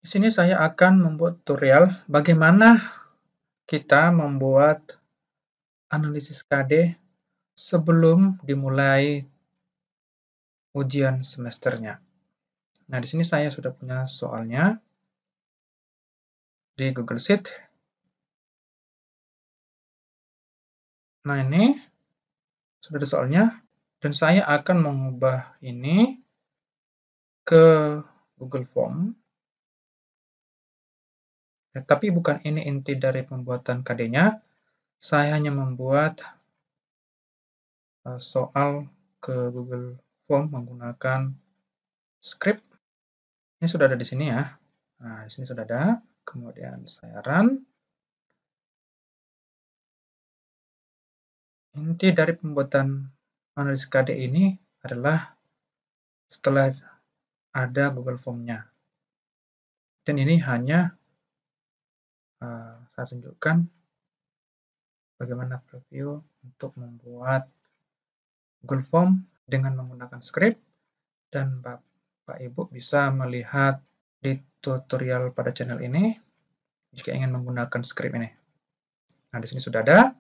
Di sini saya akan membuat tutorial bagaimana kita membuat analisis KD sebelum dimulai ujian semesternya. Nah, di sini saya sudah punya soalnya di Google Sheet. Nah, ini sudah ada soalnya, dan saya akan mengubah ini ke Google Form. Ya, tapi bukan ini inti dari pembuatan KD-nya. Saya hanya membuat soal ke Google Form menggunakan script. Ini sudah ada di sini ya. Nah, di sini sudah ada. Kemudian saya run. Inti dari pembuatan analisis KD ini adalah setelah ada Google Form-nya. Dan ini hanya saya tunjukkan bagaimana preview untuk membuat Google Form dengan menggunakan script, dan Bapak Ibu bisa melihat di tutorial pada channel ini jika ingin menggunakan script ini. Nah, di sini sudah ada.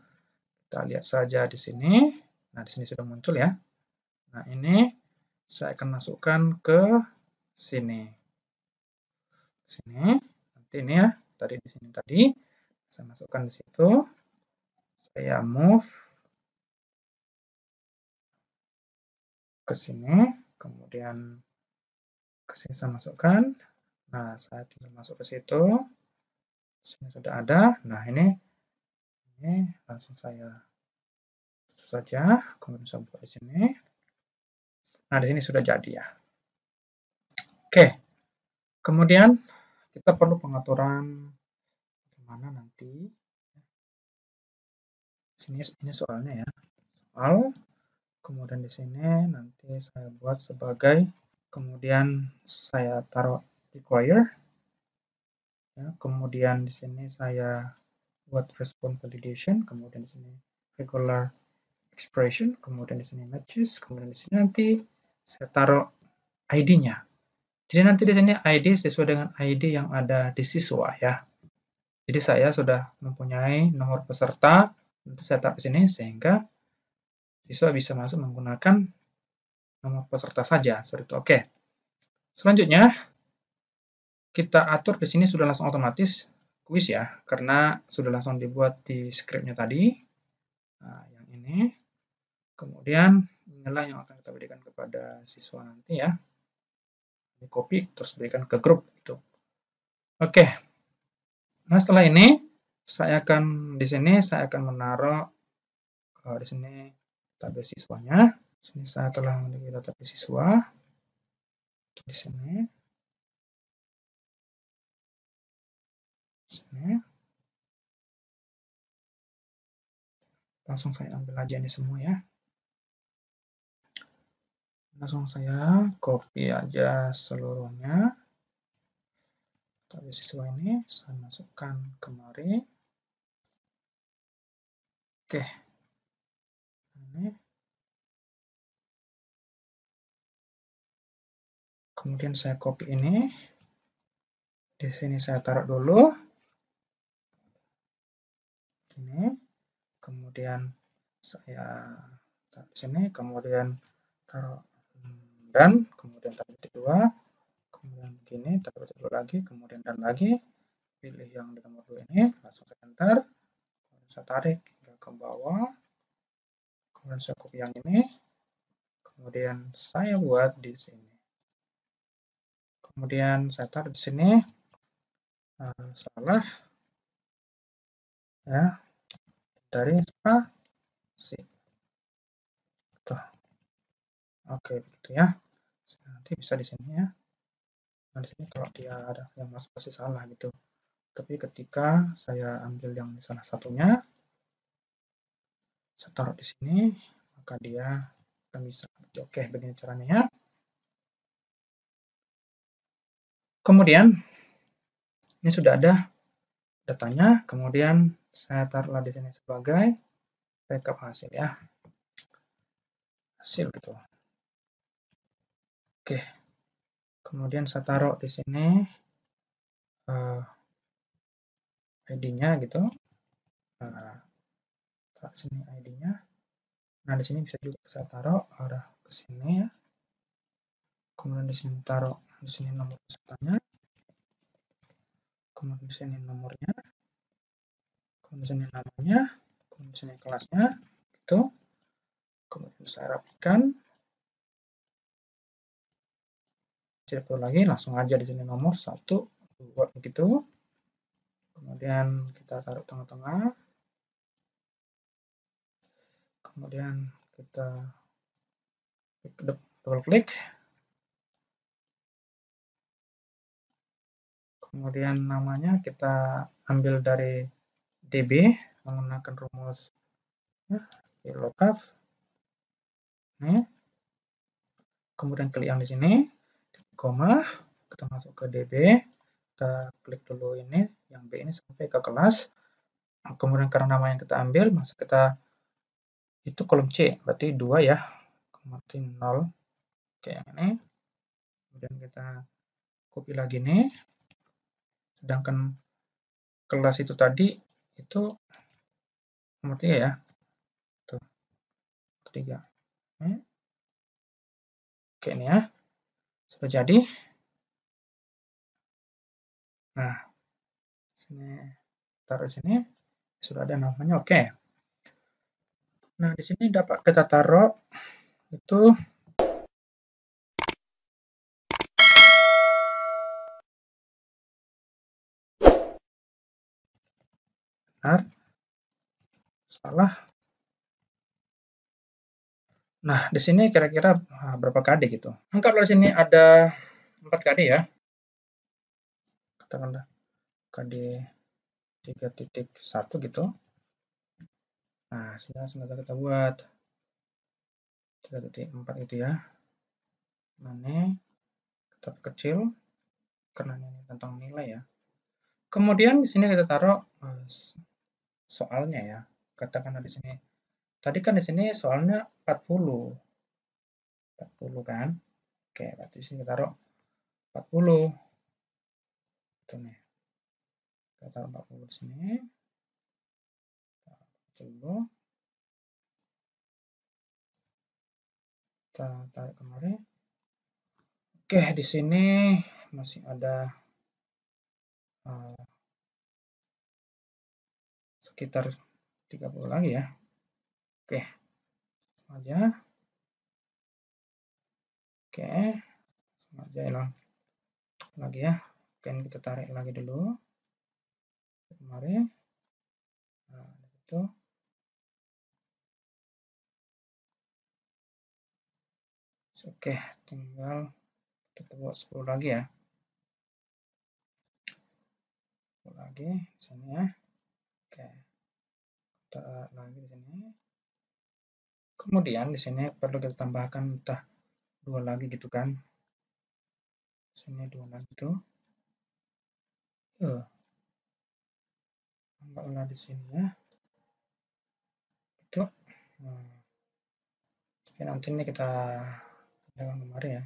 Kita lihat saja di sini. Nah, di sini sudah muncul ya. Nah, ini saya akan masukkan ke sini. Sini. Nanti ini ya. Tadi di sini tadi. Saya masukkan di situ. Saya move ke sini. Kemudian ke sini saya masukkan. Nah, saya tinggal masuk ke situ. Sini sudah ada. Nah, ini langsung saya tutup saja. Kemudian saya buka di sini. Nah, di sini sudah jadi ya. Oke. Kemudian kita perlu pengaturan bagaimana nanti. Sini ini soalnya ya. Soal. Kemudian di sini nanti saya buat sebagai, kemudian saya taruh require. Ya, kemudian di sini saya buat response validation, kemudian di sini regular expression, kemudian di sini matches, kemudian di sini nanti saya taruh ID-nya. Jadi nanti di sini ID sesuai dengan ID yang ada di siswa ya. Jadi saya sudah mempunyai nomor peserta, nanti saya taruh di sini sehingga siswa bisa masuk menggunakan nomor peserta saja. Seperti itu. Oke. Selanjutnya kita atur di sini sudah langsung otomatis kuis ya, karena sudah langsung dibuat di script-nya tadi. Nah, yang ini. Kemudian inilah yang akan kita berikan kepada siswa nanti ya. Ini copy terus berikan ke grup itu. Oke. Nah, setelah ini saya akan di sini saya akan menaruh di sini database siswanya. Di sini saya telah memiliki database siswa. Di sini. Di sini. Langsung saya ambil aja ini semua ya. Langsung saya copy aja seluruhnya. Database siswa ini saya masukkan kemari. Oke. Ini. Kemudian saya copy ini. Di sini saya taruh dulu. Ini. Kemudian saya taruh di sini. Kemudian taruh dan. Kemudian taruh titik 2. Kemudian begini. Taruh titik 2 lagi. Kemudian dan lagi. Pilih yang di nomor 2 ini. Langsung saya enter. Kemudian saya tarik ke bawah. Kemudian saya copy yang ini. Kemudian saya buat di sini. Kemudian saya taruh di sini. Salah ya, dari spasi. Tuh. Oke, begitu ya. Nanti bisa di sini ya. Nah, di sini kalau dia ada yang masuk pasti salah gitu. Tapi ketika saya ambil yang salah satunya, saya taruh di sini, maka dia akan bisa. Oke, begini caranya ya. Kemudian ini sudah ada datanya, kemudian saya taruhlah di sini sebagai backup hasil ya. Hasil gitu. Oke. Kemudian saya taruh di sini ID-nya gitu. Nah, taruh sini ID-nya. Nah, di sini bisa juga saya taruh arah ke sini ya. Kemudian di sini taruh di sini nomor pesertanya. Kemudian di sini nomornya. Kemudian di sini namanya. Kemudian di sini kelasnya. Gitu. Kemudian saya rapikan. Tidak perlu lagi, langsung aja di sini nomor 1, 2 begitu. Kemudian kita taruh tengah-tengah. Kemudian kita double klik. Kemudian namanya kita ambil dari DB menggunakan rumus VLOOKUP. Nih. Kemudian klik yang di sini, koma, kita masuk ke DB, kita klik dulu ini, yang B ini sampai ke kelas. Kemudian karena nama yang kita ambil, masa kita itu kolom C, berarti 2 ya, kemudian 0, kayak yang ini. Kemudian kita copy lagi nih, sedangkan kelas itu tadi, itu nomor 3 ya, tuh, 3. Oke ini ya, sudah jadi. Nah, sini taruh sini, sudah ada namanya, oke. Nah, di sini dapat kita taruh itu benar, salah. Nah, di sini kira-kira berapa KD gitu. Anggaplah di sini ada 4 KD ya. Katakanlah KD 3.1 gitu. Nah, sudah kita buat 3.4 itu ya. Ini kita kecil karena ini tentang nilai ya. Kemudian di sini kita taruh soalnya ya. Katakanlah di sini. Tadi kan di sini soalnya 40. 40 kan. Oke, berarti di sini kita taruh 40. Itu nih. Kita taruh 40 di sini. Coba. Kita tarik kemari. Oke, di sini masih ada sekitar 30 lagi ya. Oke, aja. Oke, aja hilang lagi ya. Oke, ini kita tarik lagi dulu. Kemari. Nah, itu. Oke, tinggal kita buat 10 lagi ya. 10 lagi di sini ya. Oke. Kita lagi di sini. Kemudian di sini perlu kita tambahkan entah 2 lagi gitu kan. Sini 2 lagi tuh. Tambahlah di sini ya. Itu. Oke, nanti ini kita pindah kemari ya.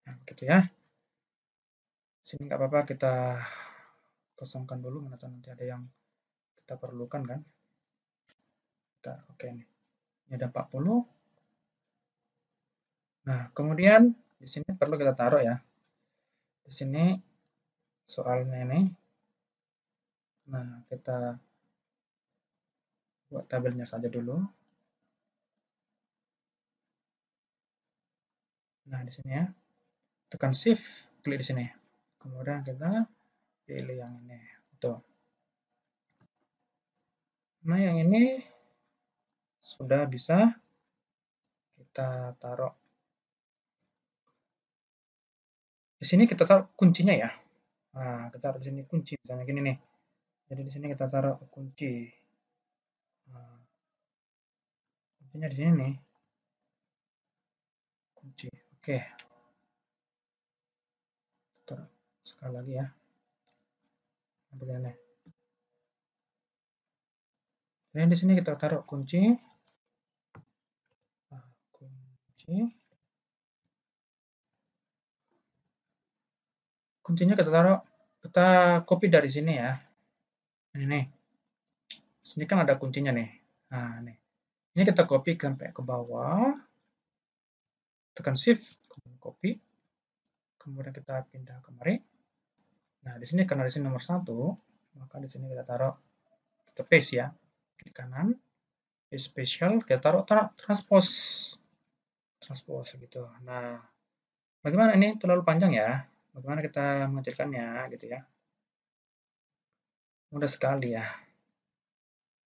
Nah, begitu ya. Sini nggak apa-apa kita kosongkan dulu, mana nanti ada yang kita perlukan kan. Kita oke nih. Ini ada 40. Nah, kemudian di sini perlu kita taruh ya. Di sini soalnya ini. Nah, kita buat tabelnya saja dulu. Nah, di sini ya. Tekan shift, klik di sini. Kemudian kita pilih yang ini. Tuh. Nah, yang ini sudah bisa kita taruh. Di sini kita taruh kuncinya ya. Nah, kita taruh di sini kunci misalnya gini nih. Jadi di sini kita taruh kunci. Nah, kuncinya di sini nih. Kunci. Oke. Taruh sekali lagi ya. Begini. Dan di sini kita taruh kunci. Nah, kunci. kuncinya kita copy dari sini ya. Ini nih. Sini kan ada kuncinya nih. Nah, nih. Ini kita copy sampai ke bawah. Tekan shift, kemudian copy. Kemudian kita pindah kemari. Nah, di sini karena di sini nomor 1, maka di sini kita taruh kita paste ya. Klik kanan, paste special, kita taruh transpose. Transpose gitu. Nah, bagaimana ini terlalu panjang ya? Bagaimana kita mengecilkannya gitu ya? Mudah sekali ya.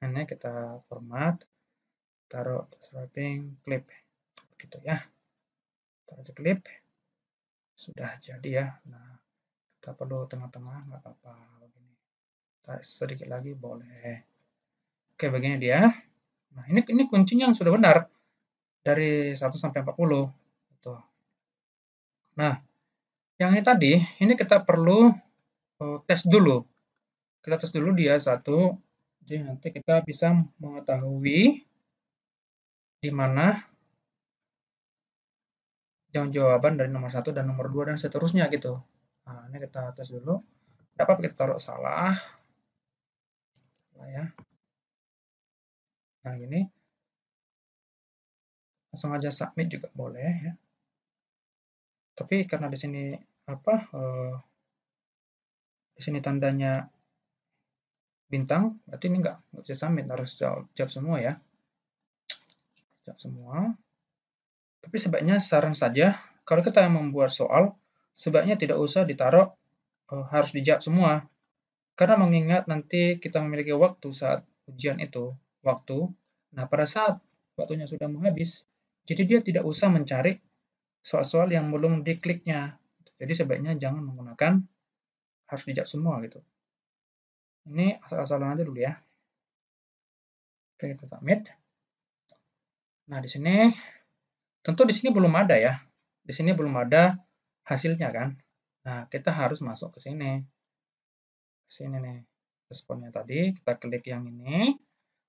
Ini kita format, taruh wrapping clip gitu ya. Taruh clip, sudah jadi ya. Nah, kita perlu tengah-tengah, nggak apa-apa begini. Sedikit lagi boleh. Oke, begini dia. Nah, ini kuncinya yang sudah benar dari 1 sampai 40. Tuh. Nah, yang ini tadi, ini kita perlu tes dulu. Kita tes dulu dia 1. Jadi nanti kita bisa mengetahui di mana jawaban dari nomor 1 dan nomor 2 dan seterusnya gitu. Nah, ini kita tes dulu. Tidak apa-apa kita taruh salah. Nah, ya. Nah, ini langsung aja submit juga boleh ya. Tapi karena di sini apa? Di sini tandanya bintang, berarti ini nggak bisa submit, harus jawab semua ya. Jawab semua. Tapi sebaiknya saran saja, kalau kita membuat soal, sebaiknya tidak usah ditaruh harus dijawab semua. Karena mengingat nanti kita memiliki waktu saat ujian itu, waktu. Nah, pada saat waktunya sudah mau habis, jadi dia tidak usah mencari soal-soal yang belum dikliknya. Jadi sebaiknya jangan menggunakan harus dijawab semua gitu. Ini asal-asalan aja dulu ya. Oke, kita submit. Nah, di sini tentu di sini belum ada ya. Di sini belum ada hasilnya kan. Nah, kita harus masuk ke sini. Ke sini nih. Responnya tadi, kita klik yang ini.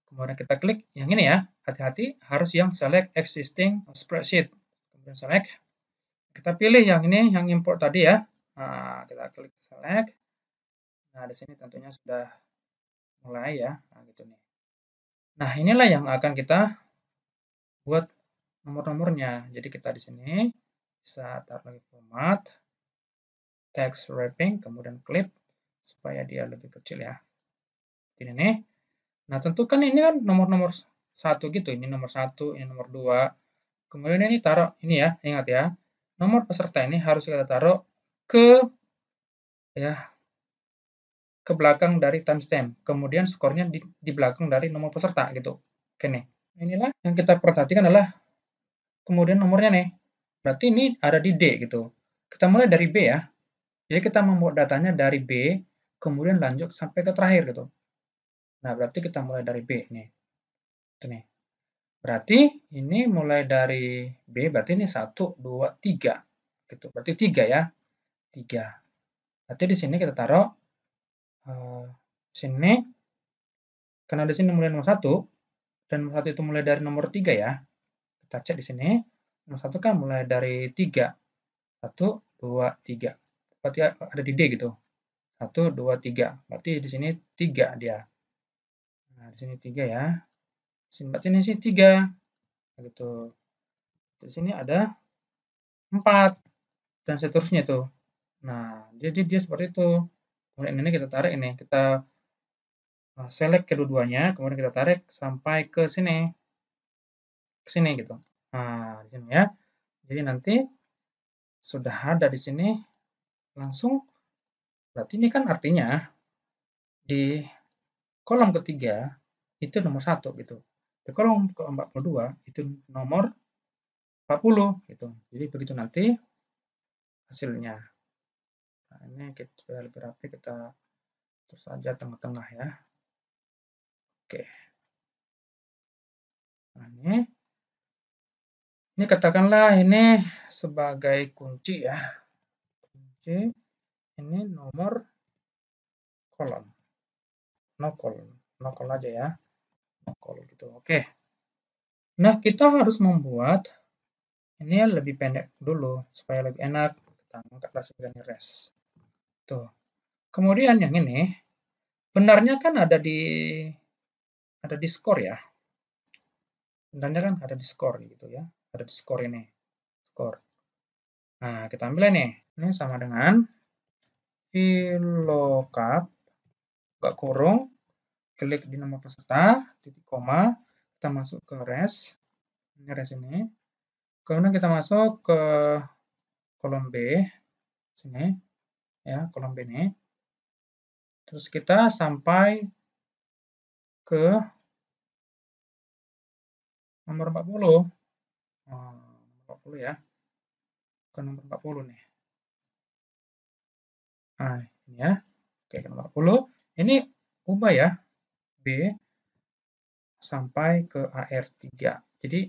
Kemudian kita klik yang ini ya. Hati-hati, harus yang select existing spreadsheet. Kemudian select. Kita pilih yang ini, yang import tadi ya. Nah, kita klik select. Nah, di sini tentunya sudah mulai ya. Nah, gitu nih. Nah, inilah yang akan kita buat nomor-nomornya. Jadi kita di sini bisa taruh lagi format, text wrapping, kemudian clip supaya dia lebih kecil ya. Ini nih. Nah, tentu kan ini kan nomor-nomor 1 gitu. Ini nomor 1, ini nomor 2. Kemudian ini taruh ini ya, ingat ya. Nomor peserta ini harus kita taruh ke ya ke belakang dari timestamp. Kemudian skornya di belakang dari nomor peserta gitu. Oke nih. Inilah yang kita perhatikan adalah kemudian nomornya nih. Berarti ini ada di D gitu. Kita mulai dari B ya. Jadi kita membuat datanya dari B, kemudian lanjut sampai ke terakhir gitu. Nah, berarti kita mulai dari B nih. Itu nih. Berarti ini mulai dari B, berarti ini 1, 2, 3. Gitu. Berarti 3 ya. 3. Berarti di sini kita taruh sini, karena di sini mulai nomor 1, dan nomor 1 itu mulai dari nomor 3 ya. Kita cek di sini. Nomor 1 kan mulai dari 3. 1, 2, 3. Berarti ada di D gitu. 1, 2, 3. Berarti di sini 3 dia. Nah, di sini 3 ya. Berarti ini sih 3. Gitu. Di sini ada 4. Dan seterusnya tuh. Nah, jadi dia seperti itu. Kemudian ini kita tarik ini. Kita select kedua-duanya. Kemudian kita tarik sampai ke sini. Ke sini gitu. Nah, di sini ya. Jadi nanti sudah ada di sini langsung. Berarti ini kan artinya di kolom ketiga itu nomor 1 gitu. Di kolom ke-42 itu nomor 40 gitu. Jadi begitu nanti hasilnya. Nah, ini kita supaya lebih rapi kita terus saja tengah-tengah ya. Oke. Nah, ini katakanlah ini sebagai kunci ya. Kunci ini nomor kolom. No kolom aja ya. No kolom gitu. Oke. Nah, kita harus membuat ini lebih pendek dulu supaya lebih enak. Kita angkatlah sebagai res. Tuh. Kemudian yang ini, benarnya kan ada di skor ya. Benarnya kan ada di skor gitu ya. Ada di skor ini. Skor. Nah, kita ambil ini. Ini sama dengan VLOOKUP, buka kurung, klik di nomor peserta, titik koma, kita masuk ke res. Ini res ini. Kemudian kita masuk ke kolom B, sini, ya, kolom B ini. Terus kita sampai ke nomor 40. Nomor 40 ya. Ke nomor 40 nih. Nah, ini ya. Oke, ke nomor 40. Ini ubah ya. B sampai ke AR3. Jadi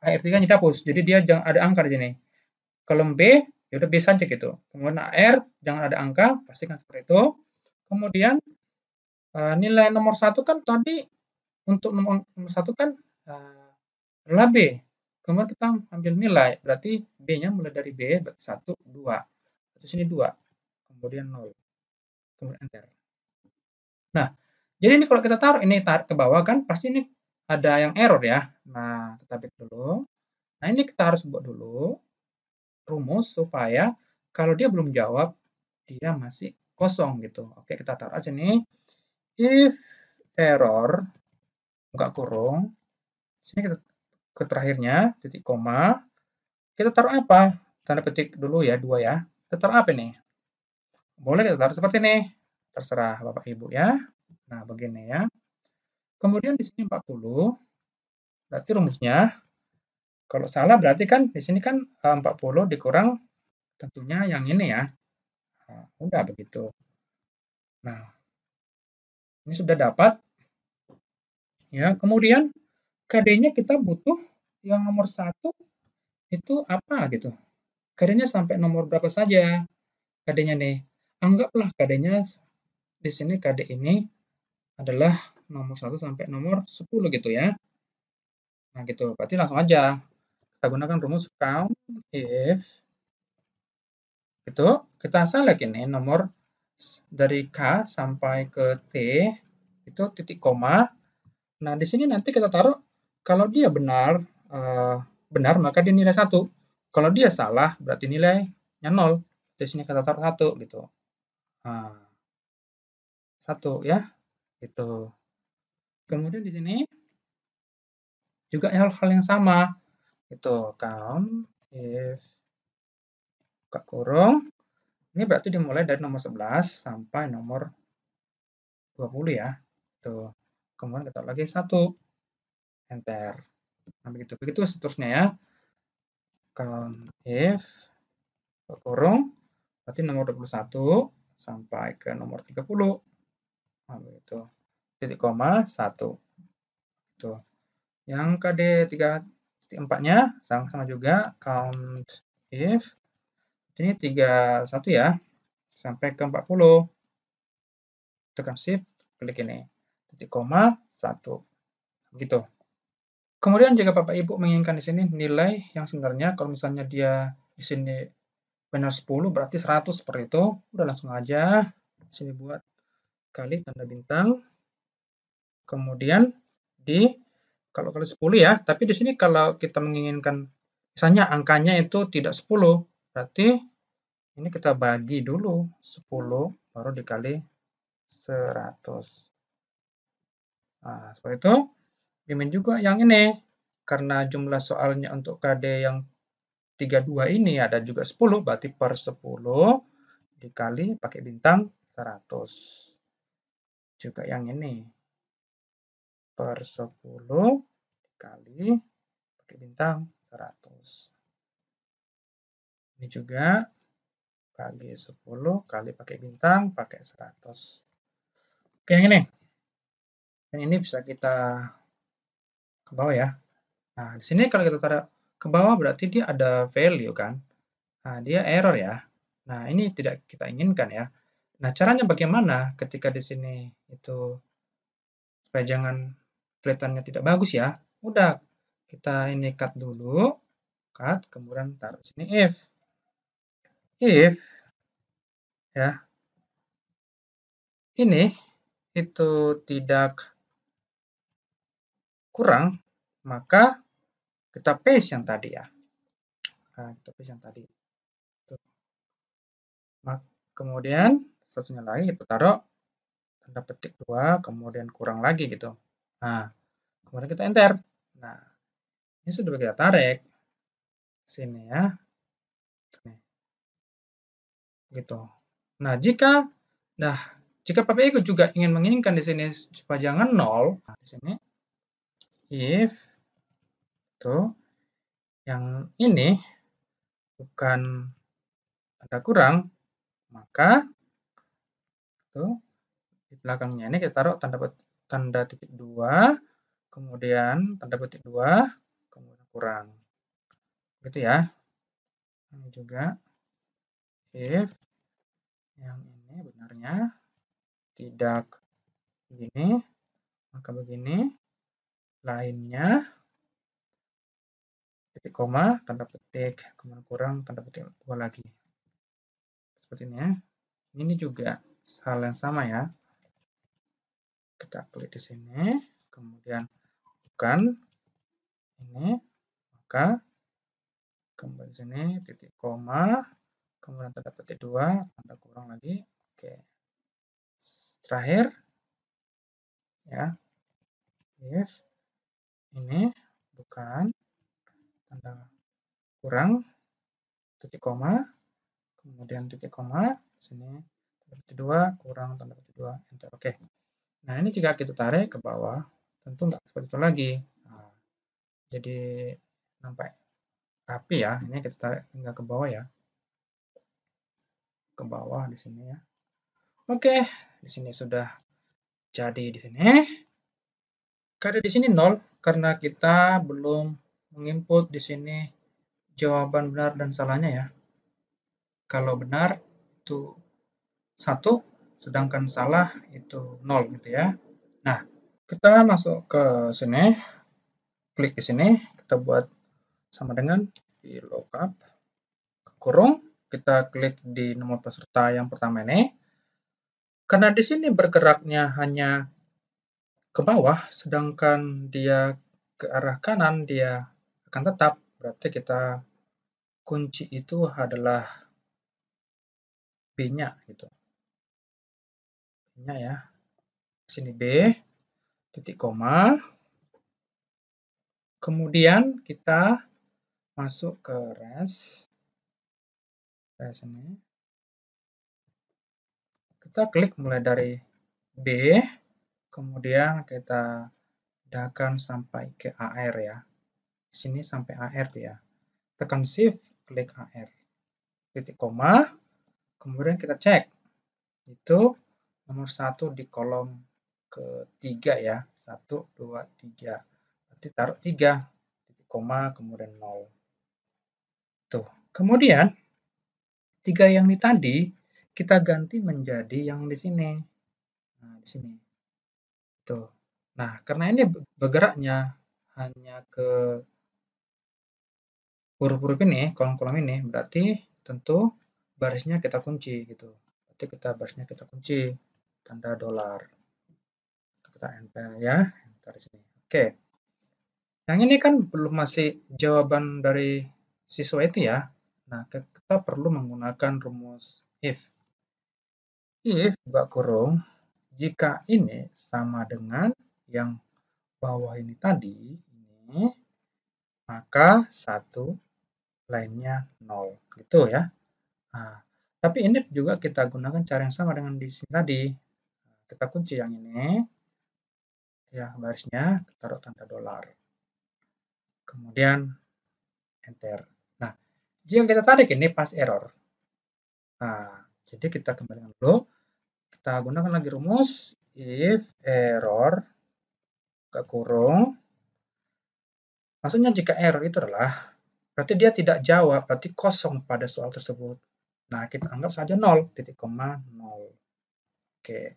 AR3 dihapus. Jadi dia jangan ada angka di sini. Kolom B, ya udah B saja gitu. Kemudian AR, jangan ada angka, pastikan seperti itu. Kemudian nilai nomor 1 kan tadi untuk nomor 1 kan adalah B. Kemudian kita ambil nilai, berarti B-nya mulai dari B, berarti 1, 2. Terus sini 2, kemudian 0. Kemudian enter. Nah, jadi ini kalau kita taruh ini tarik ke bawah kan pasti ini ada yang error ya. Nah, kita back dulu. Nah, ini kita harus buat dulu rumus supaya kalau dia belum jawab, dia masih kosong gitu. Oke, kita taruh aja nih. If error, buka kurung, sini kita ke terakhirnya, titik koma, kita taruh apa? Tanda petik dulu ya, 2 ya. Kita taruh apa nih? Boleh kita taruh seperti ini. Terserah Bapak Ibu ya. Nah, begini ya. Kemudian di sini 40, berarti rumusnya, kalau salah berarti kan di sini kan 40 dikurang tentunya yang ini ya. Nah, udah begitu. Nah, ini sudah dapat. Ya, kemudian KD-nya kita butuh yang nomor 1 itu apa gitu. KD-nya sampai nomor berapa saja KD-nya nih. Anggaplah KD-nya di sini KD ini adalah nomor 1 sampai nomor 10 gitu ya. Nah, gitu. Berarti langsung aja kita gunakan rumus count if itu kita select ini nomor dari K sampai ke T itu titik koma. Nah, di sini nanti kita taruh kalau dia benar benar maka dia nilai 1. Kalau dia salah berarti nilainya 0. Di sini kita taruh 1 gitu. Nah, 1 ya. Itu. Kemudian di sini juga hal-hal yang sama. Itu count if buka kurung. Ini berarti dimulai dari nomor 11 sampai nomor 20 ya. Tuh. Kemudian kita lagi 1. Enter. Nah, begitu. Begitu seterusnya ya. Count if buka kurung. Berarti nomor 21 sampai ke nomor 30. Nah, begitu. Titik koma 1. Tuh. Yang KD 3.4-nya sama juga count if ini 31 ya sampai ke 40. Tekan shift, klik ini. Titik koma 1. Begitu. Kemudian jika Bapak Ibu menginginkan di sini nilai yang sebenarnya kalau misalnya dia di sini benar 10 berarti 100 seperti itu. Udah langsung aja di sini buat kali tanda bintang. Kemudian di kalau 10 ya, tapi di sini kalau kita menginginkan misalnya angkanya itu tidak 10, berarti ini kita bagi dulu 10 baru dikali 100. Nah, seperti itu. Demikian juga yang ini. Karena jumlah soalnya untuk KD yang 32 ini ada juga 10, berarti per 10 dikali pakai bintang 100. Juga yang ini. Per 10 dikali pakai bintang 100. Ini juga bagi 10 kali pakai bintang pakai 100. Oke, yang ini. Yang ini bisa kita ke bawah ya. Nah, di sini kalau kita taruh ke bawah berarti dia ada value kan. Nah, dia error ya. Nah, ini tidak kita inginkan ya. Nah, caranya bagaimana ketika di sini itu supaya jangan kelihatannya tidak bagus ya. Udah, kita ini cut dulu. Cut, kemudian taruh sini if. If ya. ini itu tidak kurang, maka kita paste yang tadi ya. Nah, kita paste yang tadi. Tuh. Kemudian satunya lagi kita taruh tanda petik 2, kemudian kurang lagi gitu. Nah, kemudian kita enter. Nah, ini sudah kita tarik sini ya. Nih, gitu. Nah, jika Bapak Ibu juga ingin menginginkan di sini supaya jangan 0, nah, di sini if tuh yang ini bukan tanda kurang, maka tuh di belakangnya ini kita taruh tanda titik 2, kemudian tanda petik 2, kemudian kurang. Gitu ya. Ini juga if yang ini benarnya tidak begini, maka begini. Lainnya titik koma, tanda petik, kemudian kurang, tanda petik 2 lagi. Seperti ini ya. Ini juga hal yang sama ya. Kita klik di sini, kemudian bukan ini, maka kembali sini, titik koma, kemudian tanda petik 2, tanda kurang lagi. Oke. Terakhir, ya, if ini bukan tanda kurang, titik koma, kemudian titik koma, sini tanda petik 2, kurang tanda petik 2, enter. Oke. Nah, ini jika kita tarik ke bawah, tentu nggak seperti itu lagi. Nah, jadi nampak rapi ya. Ini kita tarik hingga ke bawah ya. Ke bawah di sini ya. Oke, di sini sudah jadi di sini. Karena di sini 0 karena kita belum menginput di sini jawaban benar dan salahnya ya. Kalau benar itu 1, sedangkan salah itu 0 gitu ya. Nah, kita masuk ke sini, klik di sini, kita buat sama dengan di lookup kurung, kita klik di nomor peserta yang pertama ini. Karena di sini bergeraknya hanya ke bawah, sedangkan dia ke arah kanan, dia akan tetap. Berarti kita kunci itu adalah B-nya gitu. B-nya ya. Sini B, titik koma. Kemudian kita masuk ke res. Res ini. Kita klik mulai dari B, kemudian kita pindahkan sampai ke AR ya. Sini sampai AR ya. Tekan shift, klik AR. Titik koma, kemudian kita cek. Itu nomor 1 di kolom ketiga ya. 1, 2, 3. Berarti taruh 3. Titik koma, kemudian 0. Tuh. Kemudian 3 yang ini tadi kita ganti menjadi yang di sini. Nah, di sini. Tuh. Nah, karena ini bergeraknya hanya ke huruf-huruf ini, kolom-kolom ini, berarti tentu barisnya kita kunci gitu. Berarti barisnya kita kunci tanda $. Kita enter ya, enter di sini. Oke. Yang ini kan belum masih jawaban dari siswa itu ya. Nah, kita perlu menggunakan rumus if. If buka kurung, jika ini sama dengan yang bawah ini tadi, ini, maka 1 lainnya 0. Gitu ya. Nah, tapi ini juga kita gunakan cara yang sama dengan di sini tadi. Kita kunci yang ini, ya barisnya, taruh tanda $. Kemudian enter. Nah, jika kita tarik ini pas error. Nah, jadi kita kembalikan dulu. Kita gunakan lagi rumus if error ke kurung. Maksudnya jika error itu adalah berarti dia tidak jawab, berarti kosong pada soal tersebut. Nah, kita anggap saja 0, titik koma 0. Oke.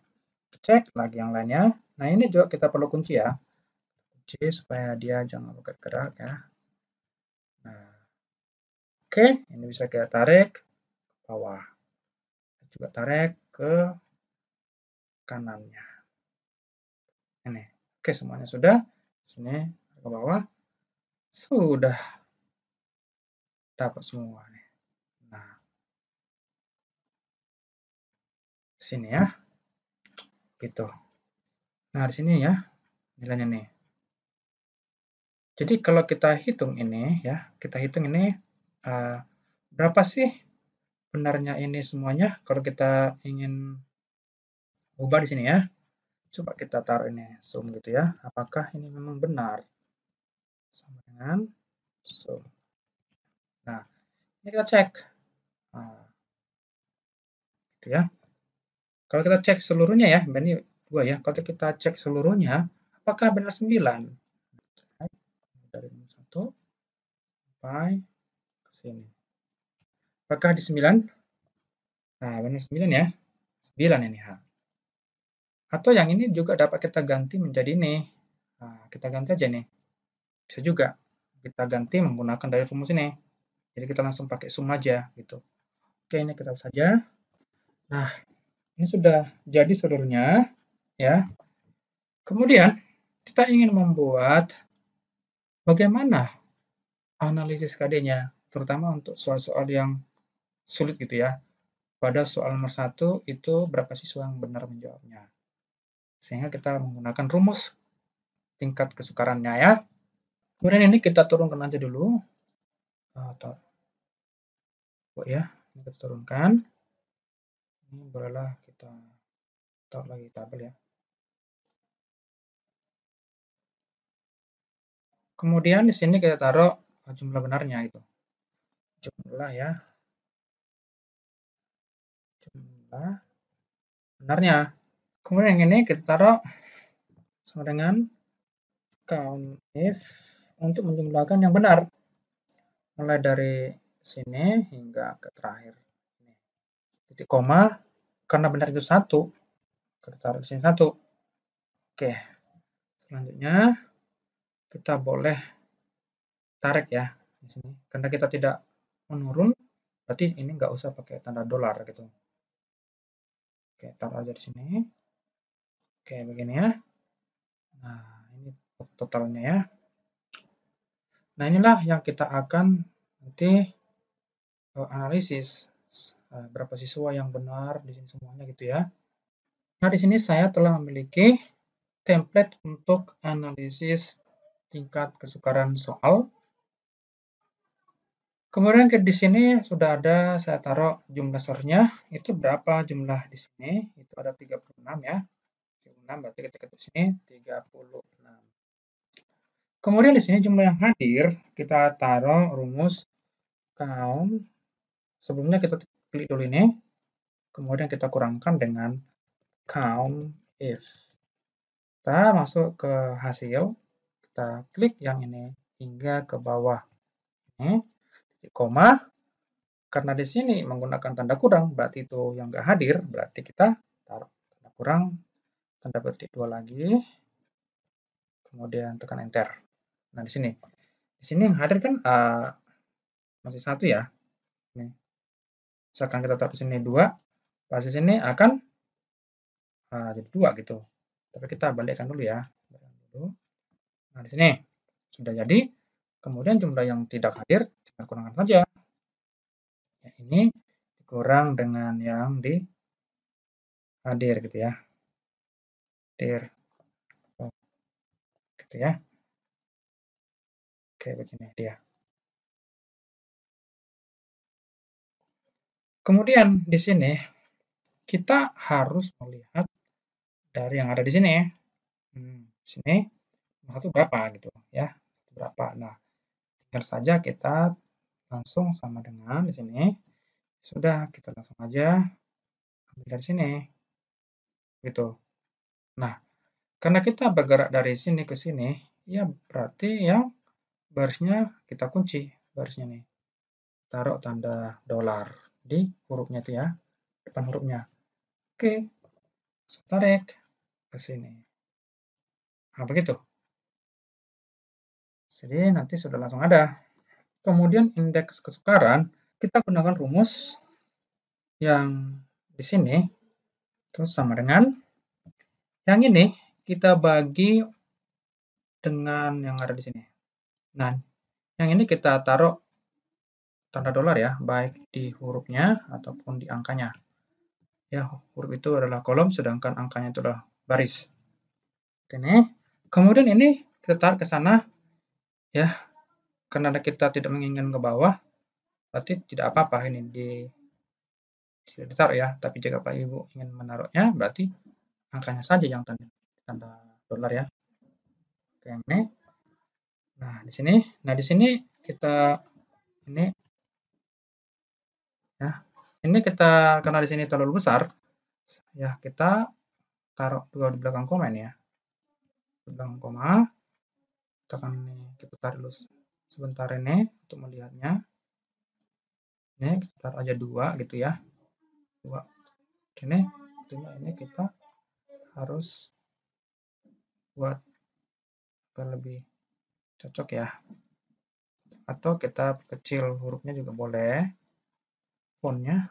Cek lagi yang lainnya. Nah, ini juga kita perlu kunci ya. Kunci supaya dia jangan bergerak ya. Nah, oke, ini bisa kita tarik ke bawah. Juga tarik ke kanannya. Ini. Oke, semuanya sudah. Sini ke bawah. Sudah dapat semua nih. Nah, sini ya. Gitu. Nah, di sini ya nilainya nih. Jadi kalau kita hitung ini ya, kita hitung ini berapa sih benarnya ini semuanya kalau kita ingin ubah di sini ya. Coba kita taruh ini sum gitu ya. Apakah ini memang benar? Sama dengan sum. Nah, ini kita cek. Nah, gitu ya. Kalau kita cek seluruhnya ya, ini 2 ya. Kalau kita cek seluruhnya, apakah benar 9? Dari 1 sampai ke sini. Apakah di 9? Nah, benar 9 ya. 9 ini. Atau yang ini juga dapat kita ganti menjadi ini. Nah, kita ganti aja nih. Bisa juga kita ganti menggunakan dari rumus ini. Jadi kita langsung pakai sum aja gitu. Oke, ini kita saja. Nah, ini sudah jadi seluruhnya ya. Kemudian kita ingin membuat bagaimana analisis KD-nya, terutama untuk soal-soal yang sulit gitu ya. Pada soal nomor 1 itu berapa siswa yang benar menjawabnya. Sehingga kita menggunakan rumus tingkat kesukarannya ya. Kemudian ini kita turunkan aja dulu. Ya, ini kita turunkan. Ini bolehlah kita taruh lagi tabel ya. Kemudian di sini kita taruh jumlah benarnya itu. Jumlah ya. Jumlah benarnya. Kemudian yang ini kita taruh sama dengan count if untuk menjumlahkan yang benar. Mulai dari sini hingga ke terakhir. Titik koma, karena benar itu 1, kita taruh di sini 1. Oke, selanjutnya kita boleh tarik ya di sini. Karena kita tidak menurun, berarti ini nggak usah pakai tanda dolar gitu. Oke, taruh aja di sini. Oke, begini ya. Nah, ini totalnya ya. Nah, inilah yang kita akan nanti analisis berapa siswa yang benar di sini semuanya gitu ya. Nah, di sini saya telah memiliki template untuk analisis tingkat kesukaran soal. Kemudian di sini sudah ada saya taruh jumlah sortnya. Itu berapa jumlah di sini? Itu ada 36 ya. 36 berarti kita ketik sini 36. Kemudian di sini jumlah yang hadir kita taruh rumus count. Sebelumnya kita klik dulu ini. Kemudian kita kurangkan dengan count if. Kita masuk ke hasil. Kita klik yang ini hingga ke bawah. Ini koma. Karena di sini menggunakan tanda kurang, berarti itu yang nggak hadir, berarti kita taruh tanda kurang, tanda petik 2 lagi, kemudian tekan enter. Nah, di sini yang hadir kan masih 1 ya. Nih. Misalkan kita taruh di sini 2, pas di sini akan jadi 2 gitu. Tapi kita balikkan dulu ya. Nah, di sini sudah jadi. Kemudian jumlah yang tidak hadir, tinggal kurangkan saja. Ya, ini dikurang dengan yang di hadir gitu ya. Hadir. Gitu ya. Oke, begini dia. Kemudian di sini kita harus melihat dari yang ada di sini. Di sini satu berapa gitu ya. Berapa. Nah, tinggal saja kita langsung sama dengan di sini. Sudah, kita langsung aja ambil dari sini. Gitu. Nah, karena kita bergerak dari sini ke sini, ya berarti yang barisnya kita kunci barisnya nih. Taruh tanda dolar di hurufnya itu ya, depan hurufnya. Oke, tarik ke sini. Nah, begitu. Jadi nanti sudah langsung ada. Kemudian indeks kesukaran, kita gunakan rumus yang di sini, terus sama dengan Yang ini kita bagi dengan yang ada di sini. Nah, yang ini kita taruh tanda dolar ya, baik di hurufnya ataupun di angkanya. Ya, huruf itu adalah kolom, sedangkan angkanya itu adalah baris. Oke, nih. Kemudian ini kita tarik ke sana, ya, karena kita tidak menginginkan ke bawah, berarti tidak apa-apa ini tidak ditaruh ya. Tapi jika Pak Ibu ingin menaruhnya, berarti angkanya saja yang tanda dolar ya. Oke, yang ini. Nah, di sini kita ini ya. Ini kita karena di sini terlalu besar, ya kita taruh dua di belakang koma ini ya. Di belakang koma, kita taruh dulu sebentar ini untuk melihatnya. Ini kita taruh aja dua gitu ya. Dua. Ini tentunya ini kita harus buat agar lebih cocok ya. Atau kita kecil hurufnya juga boleh. Fontnya,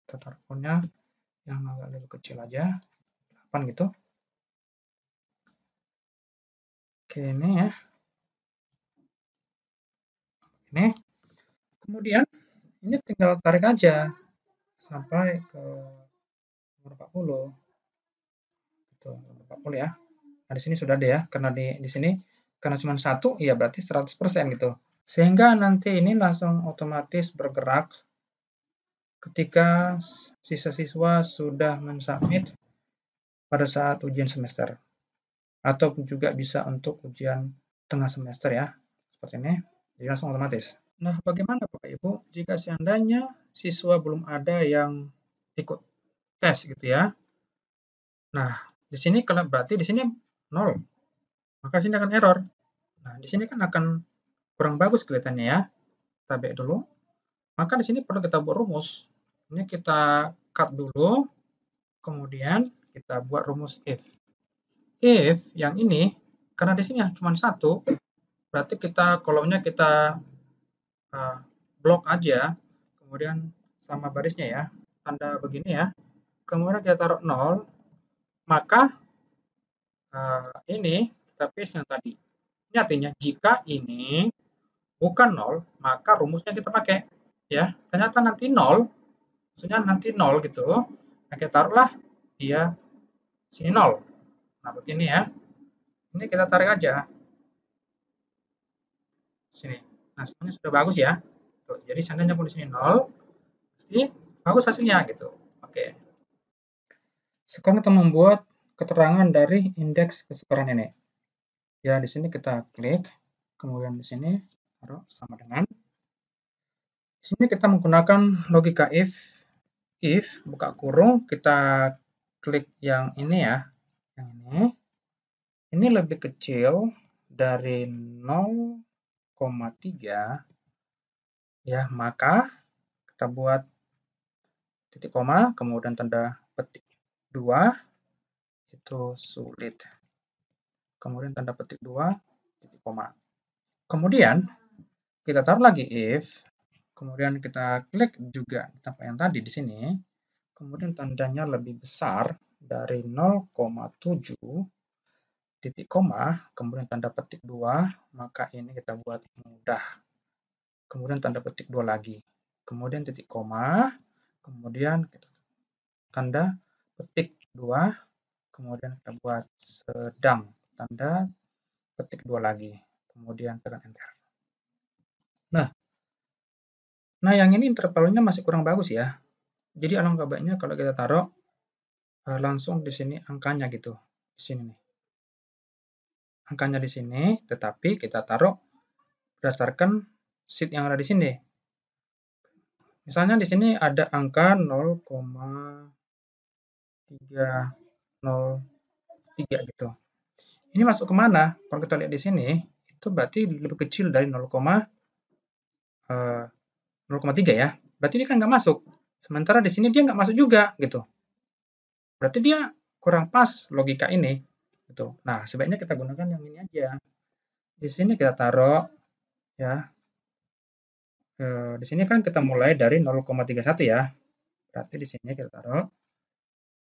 kita taruh fontnya yang agak lebih kecil aja. 8 gitu. Oke, ini ya. Ini. Kemudian ini tinggal tarik aja sampai ke nomor 40. Gitu, nomor 40 ya. Nah, di sini sudah ada ya. Karena di sini karena cuma satu, ya berarti 100% gitu. Sehingga nanti ini langsung otomatis bergerak ketika siswa-siswa sudah mensubmit pada saat ujian semester. Atau juga bisa untuk ujian tengah semester ya. Seperti ini. Jadi langsung otomatis. Nah, bagaimana Bapak Ibu jika seandainya siswa belum ada yang ikut tes gitu ya. Nah, di sini kalau berarti di sini 0, maka sini akan error. Nah, di sini kan akan kurang bagus kelihatannya ya. Kita back dulu. Maka di sini perlu kita buat rumus. Ini kita cut dulu, kemudian kita buat rumus if. If yang ini, karena di sini cuma satu, berarti kita kolomnya kita blok aja, kemudian sama barisnya ya, tanda begini ya. Kemudian kita taruh 0, maka ini kita paste yang tadi. Ini artinya jika ini bukan 0, maka rumusnya kita pakai. Ya, ternyata nanti 0, maksudnya nanti 0 gitu. Nah, kita taruhlah dia sini 0. Nah, begini ya. Ini kita tarik aja. Sini. Nah, semuanya sudah bagus ya. Tuh, jadi seandainya pun di sini 0, pasti bagus hasilnya gitu. Oke. Sekarang kita membuat keterangan dari indeks kesukaran ini. Ya, di sini kita klik, kemudian di sini taruh sama dengan. Di sini kita menggunakan logika if buka kurung, kita klik yang ini ya, yang ini lebih kecil dari 0,3 ya, maka kita buat titik koma, kemudian tanda petik 2, itu sulit. Kemudian tanda petik 2, titik koma. Kemudian kita taruh lagi if, kemudian kita klik juga tempat yang tadi di sini, kemudian tandanya lebih besar dari 0,7, titik koma, kemudian tanda petik 2, maka ini kita buat mudah. Kemudian tanda petik 2 lagi. Kemudian titik koma, kemudian tanda petik 2, kemudian kita buat sedang, tanda petik 2 lagi. Kemudian tekan enter. Nah, yang ini intervalnya masih kurang bagus ya. Jadi alangkah baiknya kalau kita taruh langsung di sini angkanya gitu. Di sini nih. Angkanya di sini, tetapi kita taruh berdasarkan sheet yang ada di sini. Misalnya di sini ada angka 0,303 gitu. Ini masuk ke mana? Kalau kita lihat di sini, itu berarti lebih kecil dari 0,3 ya. Berarti ini kan nggak masuk. Sementara di sini dia nggak masuk juga gitu. Berarti dia kurang pas logika ini. Gitu. Nah, sebaiknya kita gunakan yang ini aja. Di sini kita taruh ya. Di sini kan kita mulai dari 0,31 ya. Berarti di sini kita taruh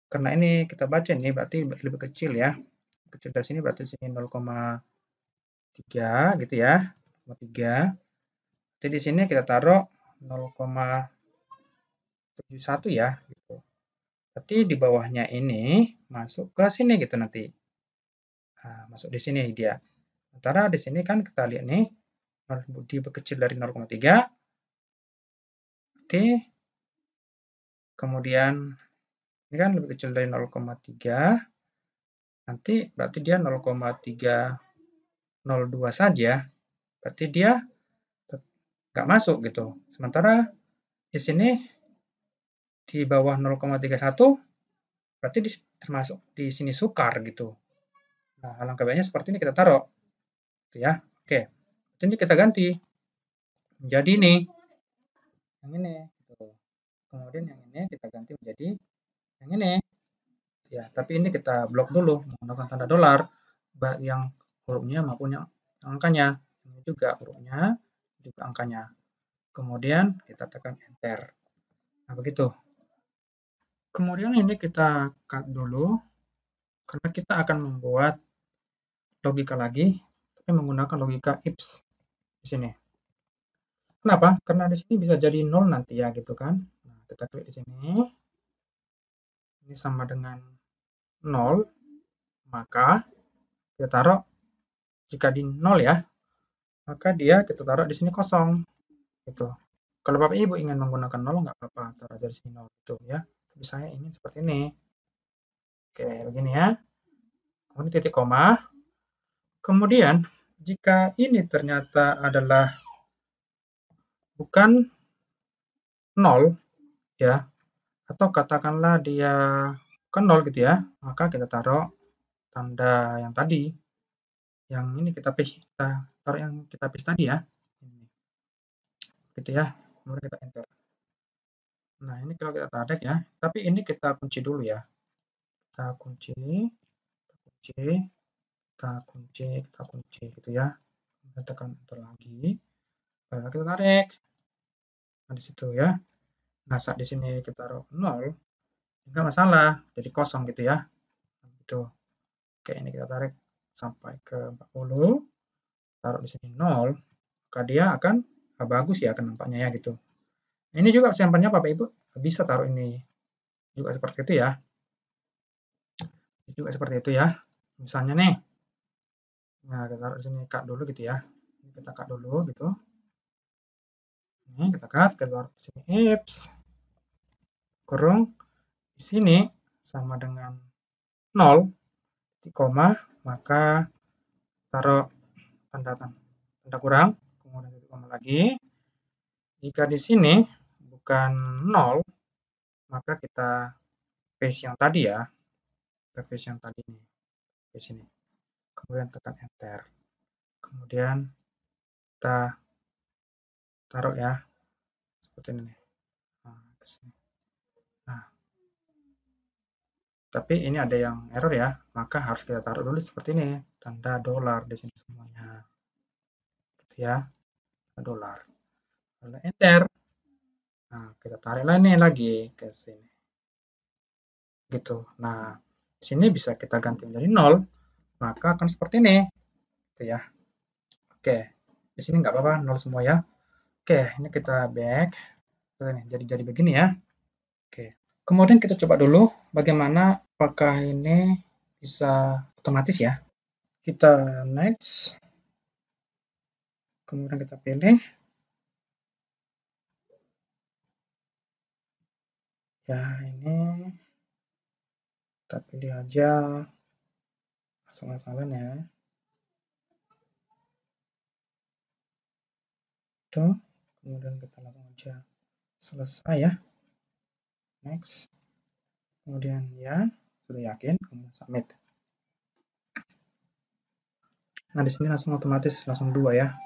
karena ini kita baca ini berarti lebih kecil ya. Kecil dari sini berarti sini 0,3 gitu ya. 0,3. Jadi di sini kita taruh 0,71 ya gitu. Berarti di bawahnya ini masuk ke sini gitu nanti. Nah, masuk di sini dia. Sementara di sini kan kita lihat nih lebih kecil dari 0,3. Berarti kemudian ini kan lebih kecil dari 0,3. Nanti berarti dia 0,302 saja. Berarti dia nggak masuk gitu. Sementara di sini di bawah 0,31 berarti termasuk di sini sukar gitu. Nah, alangkah baiknya seperti ini kita taruh. Gitu ya. Oke. Jadi kita ganti menjadi ini. Yang ini. Gitu. Kemudian yang ini kita ganti menjadi yang ini. Ya, tapi ini kita blok dulu menggunakan tanda dolar, baik yang hurufnya maupun yang angkanya. Ini juga hurufnya, juga angkanya. Kemudian kita tekan enter. Nah, begitu. Kemudian ini kita cut dulu, karena kita akan membuat logika lagi, tapi menggunakan logika ifs di sini. Kenapa? Karena di sini bisa jadi 0 nanti ya, gitu kan. Nah, kita klik di sini. Ini sama dengan 0, maka kita taruh jika di 0 ya, maka dia kita taruh di sini kosong gitu. Kalau Bapak Ibu ingin menggunakan 0 nggak apa-apa, taruh aja di sini 0 gitu ya. Tapi saya ingin seperti ini. Oke, begini ya. Kemudian titik koma. Kemudian jika ini ternyata adalah bukan 0 ya, atau katakanlah dia bukan 0 gitu ya, maka kita taruh tanda yang tadi. Yang ini kita paste, kita taruh yang kita paste tadi ya. Gitu ya. Kemudian kita enter. Nah, ini kalau kita tarik ya, tapi ini kita kunci dulu ya. Kita kunci, kita kunci gitu ya. Kita tekan enter lagi. Baru kita tarik. Nah, di situ ya. Nah, saat di sini kita taruh 0, enggak masalah, jadi kosong gitu ya. Gitu. Oke, ini kita tarik sampai ke 40. Taruh di sini 0, maka dia akan bagus ya akan nampaknya ya gitu. Ini juga sampelnya Bapak Ibu bisa taruh ini juga seperti itu ya. Juga seperti itu ya. Misalnya nih, nah kita taruh di sini cut dulu gitu ya. Kita cut dulu gitu. Ini kita cut, kita taruh di sini ifs kurung di sini sama dengan 0 titik koma, maka taruh tanda kurang, kemudian titik koma lagi. Jika di sini bukan 0, maka kita paste yang tadi ya. Kita paste yang tadi nih. Di sini. Kemudian tekan enter. Kemudian kita taruh ya. Seperti ini nih. Nah, ke sini. Nah, tapi ini ada yang error ya, maka harus kita taruh dulu seperti ini, tanda dolar di sini semuanya. Gitu ya, dolar. Lalu enter. Nah, kita tarik ini lagi ke sini. Gitu. Nah, di sini bisa kita ganti menjadi 0, maka akan seperti ini. Gitu ya. Oke. Di sini nggak apa-apa, 0 semua ya. Oke, ini kita back. Jadi begini ya. Oke. Kemudian kita coba dulu bagaimana apakah ini bisa otomatis ya. Kita next. Kemudian kita pilih. Ya, ini kita pilih aja asal-asalan ya. Itu. Kemudian kita langsung aja selesai ya. Next. Kemudian ya, sudah yakin, kemudian submit. Nah, di sini langsung otomatis langsung 2 ya.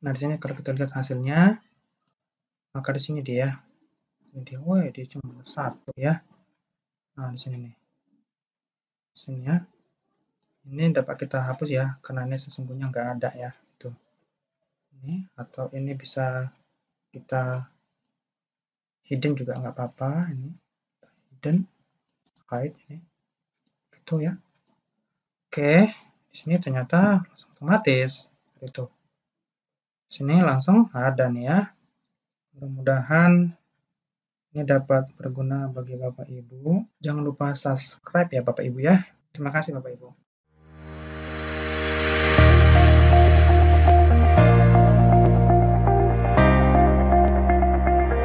Nah, di sini kalau kita lihat hasilnya, maka di sini dia. Ini dia, woi, dia cuma 1 ya. Nah, di sini nih. Sini ya. Ini dapat kita hapus ya, karena ini sesungguhnya nggak ada ya. Itu. Ini, atau ini bisa kita hidden juga nggak apa-apa. Ini hidden. hide ini. Gitu ya. Oke, di sini ternyata langsung otomatis gitu. Di sini langsung ada nih ya. Mudah-mudahan ini dapat berguna bagi Bapak Ibu. Jangan lupa subscribe ya Bapak Ibu ya. Terima kasih Bapak Ibu.